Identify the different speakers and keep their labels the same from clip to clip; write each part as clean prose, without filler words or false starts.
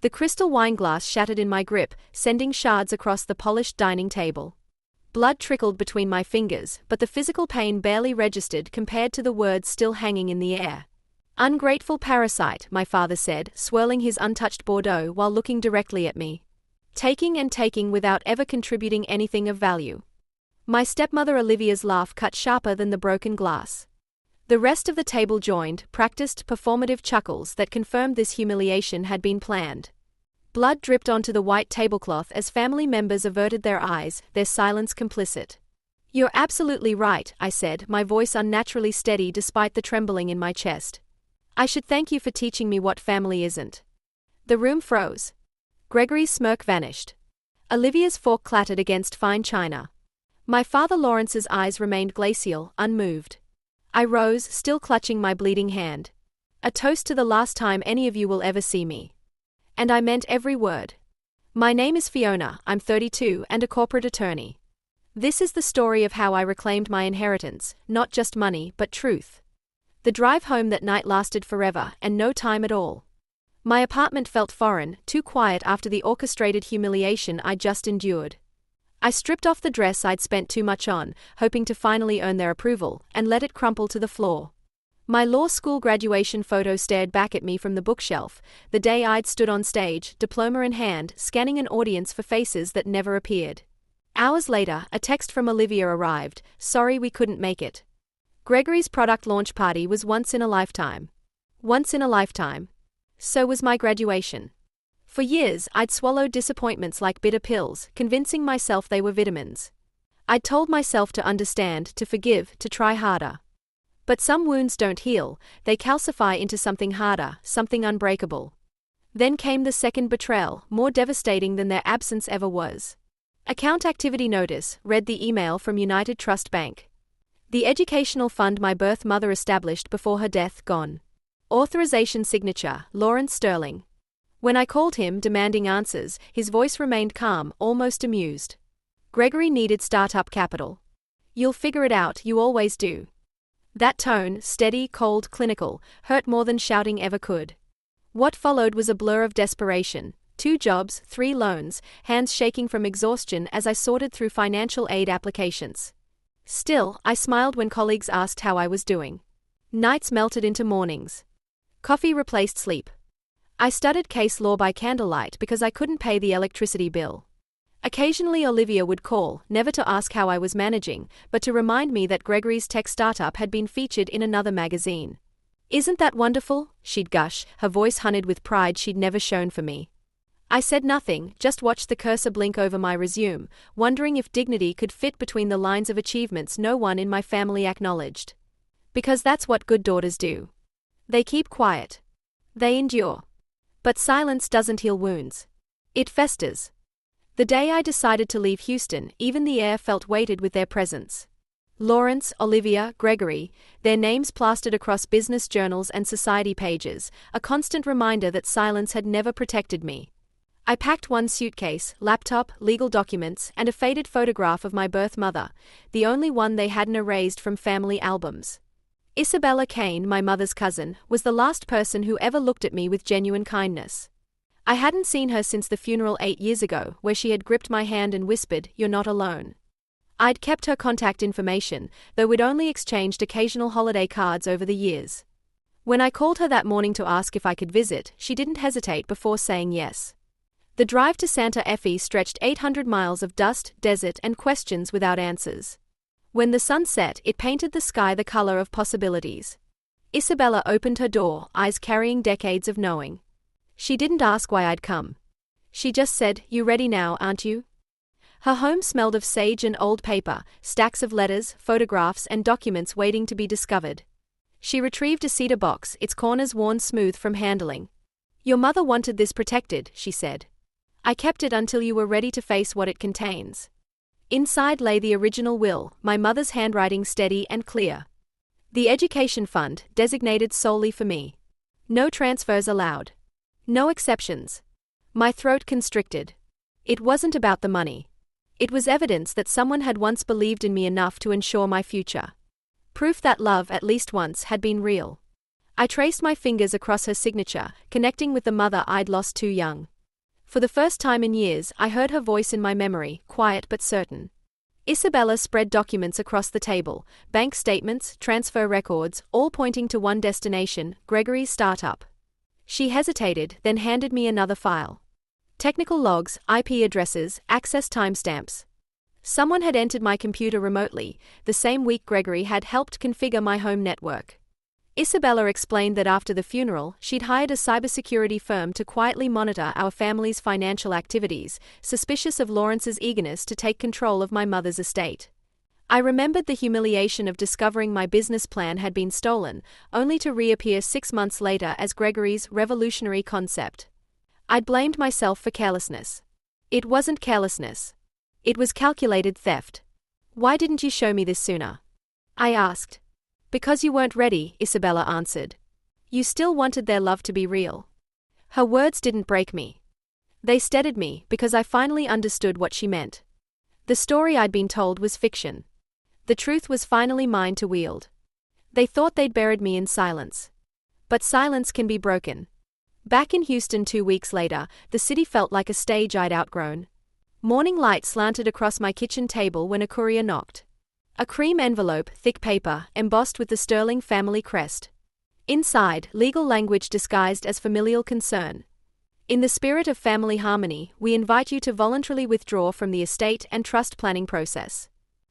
Speaker 1: The crystal wine glass shattered in my grip, sending shards across the polished dining table. Blood trickled between my fingers, but the physical pain barely registered compared to the words still hanging in the air. "Ungrateful parasite," my father said, swirling his untouched Bordeaux while looking directly at me. Taking and taking without ever contributing anything of value. My stepmother Olivia's laugh cut sharper than the broken glass. The rest of the table joined, practiced performative chuckles that confirmed this humiliation had been planned. Blood dripped onto the white tablecloth as family members averted their eyes, their silence complicit. "You're absolutely right," I said, my voice unnaturally steady despite the trembling in my chest. "I should thank you for teaching me what family isn't." The room froze. Gregory's smirk vanished. Olivia's fork clattered against fine china. My father Lawrence's eyes remained glacial, unmoved. I rose, still clutching my bleeding hand. "A toast to the last time any of you will ever see me." And I meant every word. "My name is Fiona, I'm 32 and a corporate attorney. This is the story of how I reclaimed my inheritance, not just money but truth." The drive home that night lasted forever, and no time at all. My apartment felt foreign, too quiet after the orchestrated humiliation I just endured. I stripped off the dress I'd spent too much on, hoping to finally earn their approval, and let it crumple to the floor. My law school graduation photo stared back at me from the bookshelf, the day I'd stood on stage, diploma in hand, scanning an audience for faces that never appeared. Hours later, a text from Olivia arrived, "Sorry we couldn't make it." Gregory's product launch party was once in a lifetime. Once in a lifetime. So was my graduation. For years, I'd swallowed disappointments like bitter pills, convincing myself they were vitamins. I'd told myself to understand, to forgive, to try harder. But some wounds don't heal, they calcify into something harder, something unbreakable. Then came the second betrayal, more devastating than their absence ever was. "Account activity notice," read the email from United Trust Bank. "The educational fund my birth mother established before her death gone. Authorization signature, Lawrence Sterling." When I called him, demanding answers, his voice remained calm, almost amused. Gregory needed startup capital. "You'll figure it out, you always do." That tone, steady, cold, clinical, hurt more than shouting ever could. What followed was a blur of desperation. 2 jobs, 3 loans, hands shaking from exhaustion as I sorted through financial aid applications. Still, I smiled when colleagues asked how I was doing. Nights melted into mornings. Coffee replaced sleep. I studied case law by candlelight because I couldn't pay the electricity bill. Occasionally Olivia would call, never to ask how I was managing, but to remind me that Gregory's tech startup had been featured in another magazine. "Isn't that wonderful?" she'd gush, her voice honeyed with pride she'd never shown for me. I said nothing, just watched the cursor blink over my resume, wondering if dignity could fit between the lines of achievements no one in my family acknowledged. Because that's what good daughters do. They keep quiet. They endure. But silence doesn't heal wounds. It festers. The day I decided to leave Houston, even the air felt weighted with their presence. Lawrence, Olivia, Gregory, their names plastered across business journals and society pages, a constant reminder that silence had never protected me. I packed one suitcase, laptop, legal documents, and a faded photograph of my birth mother, the only one they hadn't erased from family albums. Isabella Kane, my mother's cousin, was the last person who ever looked at me with genuine kindness. I hadn't seen her since the funeral 8 years ago, where she had gripped my hand and whispered, "You're not alone." I'd kept her contact information, though we'd only exchanged occasional holiday cards over the years. When I called her that morning to ask if I could visit, she didn't hesitate before saying yes. The drive to Santa Fe stretched 800 miles of dust, desert, and questions without answers. When the sun set, it painted the sky the color of possibilities. Isabella opened her door, eyes carrying decades of knowing. She didn't ask why I'd come. She just said, "You ready now, aren't you?" Her home smelled of sage and old paper, stacks of letters, photographs, and documents waiting to be discovered. She retrieved a cedar box, its corners worn smooth from handling. "Your mother wanted this protected," she said. "I kept it until you were ready to face what it contains." Inside lay the original will, my mother's handwriting steady and clear. The education fund, designated solely for me. No transfers allowed. No exceptions. My throat constricted. It wasn't about the money. It was evidence that someone had once believed in me enough to ensure my future. Proof that love, at least once, had been real. I traced my fingers across her signature, connecting with the mother I'd lost too young. For the first time in years, I heard her voice in my memory, quiet but certain. Isabella spread documents across the table, bank statements, transfer records, all pointing to one destination, Gregory's startup. She hesitated, then handed me another file. Technical logs, IP addresses, access timestamps. Someone had entered my computer remotely, the same week Gregory had helped configure my home network. Isabella explained that after the funeral, she'd hired a cybersecurity firm to quietly monitor our family's financial activities, suspicious of Lawrence's eagerness to take control of my mother's estate. I remembered the humiliation of discovering my business plan had been stolen, only to reappear 6 months later as Gregory's revolutionary concept. I'd blamed myself for carelessness. It wasn't carelessness. It was calculated theft. "Why didn't you show me this sooner?" I asked. "Because you weren't ready," Isabella answered. "You still wanted their love to be real." Her words didn't break me. They steadied me, because I finally understood what she meant. The story I'd been told was fiction. The truth was finally mine to wield. They thought they'd buried me in silence. But silence can be broken. Back in Houston 2 weeks later, the city felt like a stage I'd outgrown. Morning light slanted across my kitchen table when a courier knocked. A cream envelope, thick paper, embossed with the Sterling family crest. Inside, legal language disguised as familial concern. "In the spirit of family harmony, we invite you to voluntarily withdraw from the estate and trust planning process."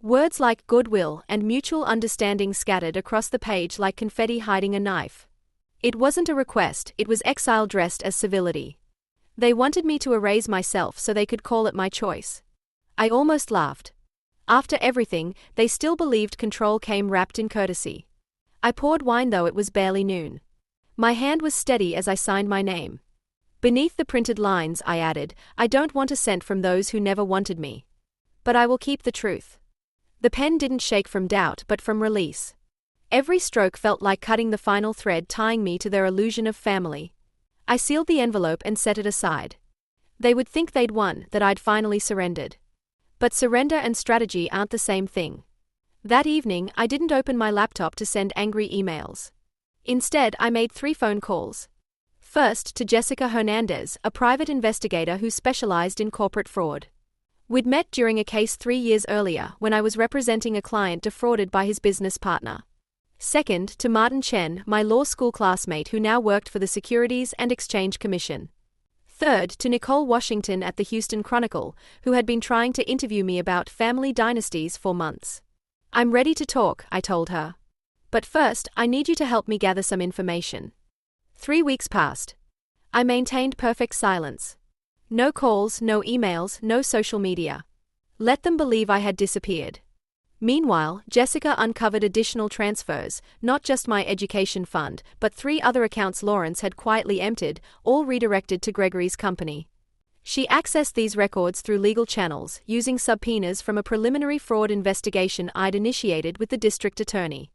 Speaker 1: Words like goodwill and mutual understanding scattered across the page like confetti hiding a knife. It wasn't a request, it was exile dressed as civility. They wanted me to erase myself so they could call it my choice. I almost laughed. After everything, they still believed control came wrapped in courtesy. I poured wine though it was barely noon. My hand was steady as I signed my name. Beneath the printed lines, I added, "I don't want a cent from those who never wanted me. But I will keep the truth." The pen didn't shake from doubt but from release. Every stroke felt like cutting the final thread tying me to their illusion of family. I sealed the envelope and set it aside. They would think they'd won, that I'd finally surrendered. But surrender and strategy aren't the same thing. That evening, I didn't open my laptop to send angry emails. Instead, I made 3 phone calls. First, to Jessica Hernandez, a private investigator who specialized in corporate fraud. We'd met during a case 3 years earlier when I was representing a client defrauded by his business partner. Second, to Martin Chen, my law school classmate who now worked for the Securities and Exchange Commission. Third, to Nicole Washington at the Houston Chronicle, who had been trying to interview me about family dynasties for months. "I'm ready to talk," I told her. "But first, I need you to help me gather some information." 3 weeks passed. I maintained perfect silence. No calls, no emails, no social media. Let them believe I had disappeared. Meanwhile, Jessica uncovered additional transfers, not just my education fund, but 3 other accounts Lawrence had quietly emptied, all redirected to Gregory's company. She accessed these records through legal channels, using subpoenas from a preliminary fraud investigation I'd initiated with the district attorney.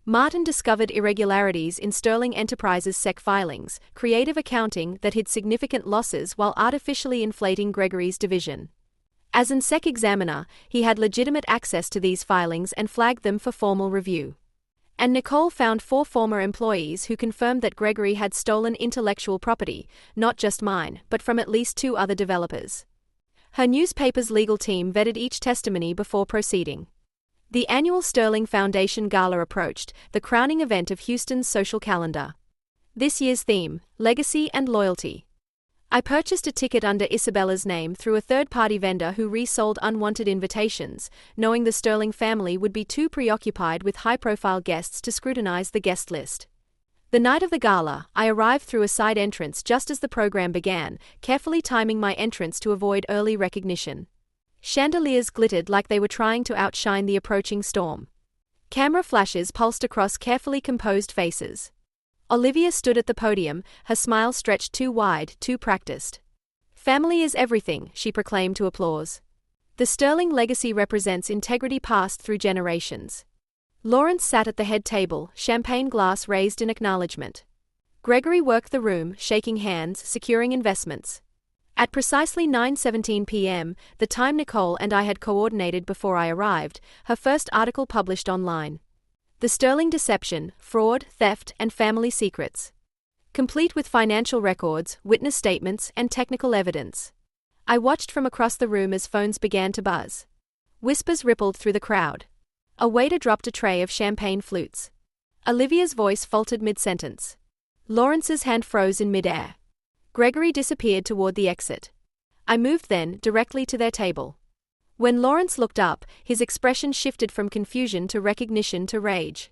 Speaker 1: Martin discovered irregularities in Sterling Enterprises' SEC filings, creative accounting that hid significant losses while artificially inflating Gregory's division. As an SEC examiner, he had legitimate access to these filings and flagged them for formal review. And Nicole found 4 former employees who confirmed that Gregory had stolen intellectual property, not just mine, but from at least 2 other developers. Her newspaper's legal team vetted each testimony before proceeding. The annual Sterling Foundation Gala approached, the crowning event of Houston's social calendar. This year's theme, Legacy and Loyalty. I purchased a ticket under Isabella's name through a third-party vendor who resold unwanted invitations, knowing the Sterling family would be too preoccupied with high-profile guests to scrutinize the guest list. The night of the gala, I arrived through a side entrance just as the program began, carefully timing my entrance to avoid early recognition. Chandeliers glittered like they were trying to outshine the approaching storm. Camera flashes pulsed across carefully composed faces. Olivia stood at the podium, her smile stretched too wide, too practiced. "Family is everything," she proclaimed to applause. "The Sterling legacy represents integrity passed through generations." Lawrence sat at the head table, champagne glass raised in acknowledgement. Gregory worked the room, shaking hands, securing investments. At precisely 9:17 p.m., the time Nicole and I had coordinated before I arrived, her first article published online. The Sterling Deception, Fraud, Theft, and Family Secrets. complete with financial records, witness statements, and technical evidence. I watched from across the room as phones began to buzz. Whispers rippled through the crowd. A waiter dropped a tray of champagne flutes. Olivia's voice faltered mid-sentence. Lawrence's hand froze in mid-air. Gregory disappeared toward the exit. I moved then, directly to their table. When Lawrence looked up, his expression shifted from confusion to recognition to rage.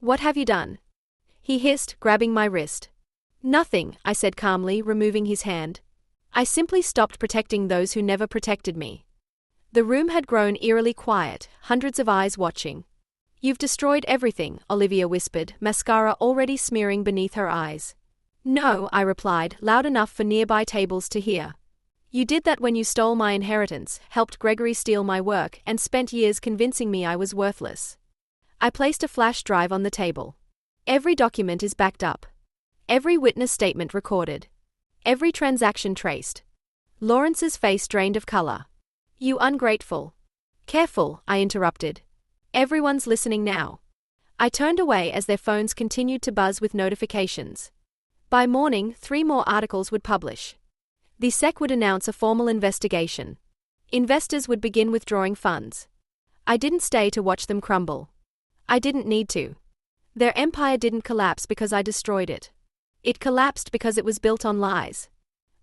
Speaker 1: "What have you done?" he hissed, grabbing my wrist. "Nothing," I said calmly, removing his hand. "I simply stopped protecting those who never protected me." The room had grown eerily quiet, hundreds of eyes watching. "You've destroyed everything," Olivia whispered, mascara already smearing beneath her eyes. "No," I replied, loud enough for nearby tables to hear. "You did that when you stole my inheritance, helped Gregory steal my work, and spent years convincing me I was worthless." I placed a flash drive on the table. Every document is backed up. Every witness statement recorded. Every transaction traced. Lawrence's face drained of color. "You ungrateful." "Careful," I interrupted. "Everyone's listening now." I turned away as their phones continued to buzz with notifications. By morning, 3 more articles would publish. The SEC would announce a formal investigation. Investors would begin withdrawing funds. I didn't stay to watch them crumble. I didn't need to. Their empire didn't collapse because I destroyed it. It collapsed because it was built on lies.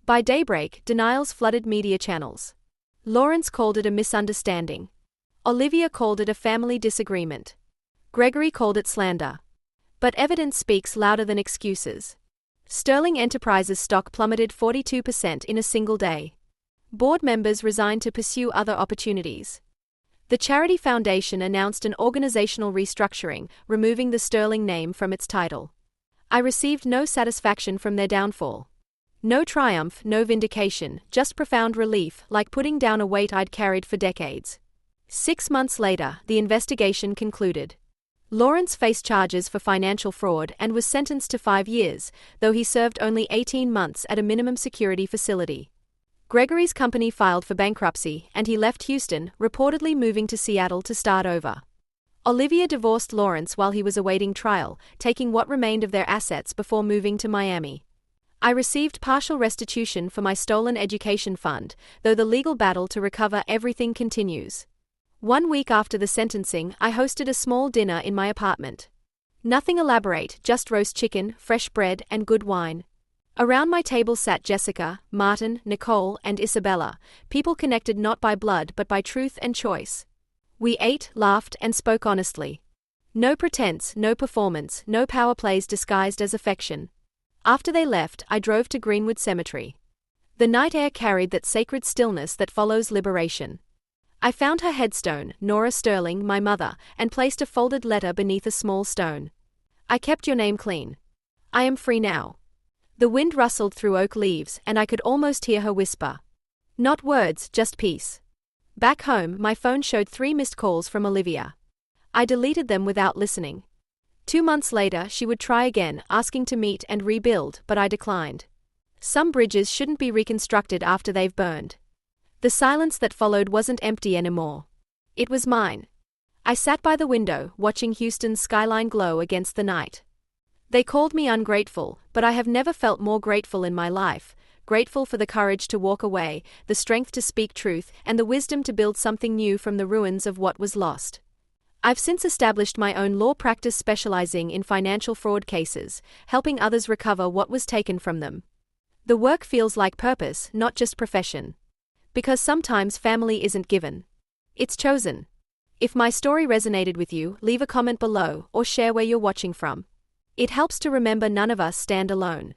Speaker 1: By daybreak, denials flooded media channels. Lawrence called it a misunderstanding. Olivia called it a family disagreement. Gregory called it slander. But evidence speaks louder than excuses. Sterling Enterprises stock plummeted 42% in a single day. Board members resigned to pursue other opportunities. The charity foundation announced an organizational restructuring, removing the Sterling name from its title. I received no satisfaction from their downfall. No triumph, no vindication, just profound relief, like putting down a weight I'd carried for decades. 6 months later, the investigation concluded. Lawrence faced charges for financial fraud and was sentenced to 5 years, though he served only 18 months at a minimum security facility. Gregory's company filed for bankruptcy, and he left Houston, reportedly moving to Seattle to start over. Olivia divorced Lawrence while he was awaiting trial, taking what remained of their assets before moving to Miami. I received partial restitution for my stolen education fund, though the legal battle to recover everything continues. 1 week after the sentencing, I hosted a small dinner in my apartment. Nothing elaborate, just roast chicken, fresh bread, and good wine. Around my table sat Jessica, Martin, Nicole, and Isabella, people connected not by blood but by truth and choice. We ate, laughed, and spoke honestly. No pretense, no performance, no power plays disguised as affection. After they left, I drove to Greenwood Cemetery. The night air carried that sacred stillness that follows liberation. I found her headstone, Nora Sterling, my mother, and placed a folded letter beneath a small stone. "I kept your name clean. I am free now." The wind rustled through oak leaves, and I could almost hear her whisper. Not words, just peace. Back home, my phone showed 3 missed calls from Olivia. I deleted them without listening. 2 months later, she would try again, asking to meet and rebuild, but I declined. Some bridges shouldn't be reconstructed after they've burned. The silence that followed wasn't empty anymore. It was mine. I sat by the window, watching Houston's skyline glow against the night. They called me ungrateful, but I have never felt more grateful in my life, grateful for the courage to walk away, the strength to speak truth, and the wisdom to build something new from the ruins of what was lost. I've since established my own law practice specializing in financial fraud cases, helping others recover what was taken from them. The work feels like purpose, not just profession. Because sometimes family isn't given. It's chosen. If my story resonated with you, leave a comment below or share where you're watching from. It helps to remember none of us stand alone.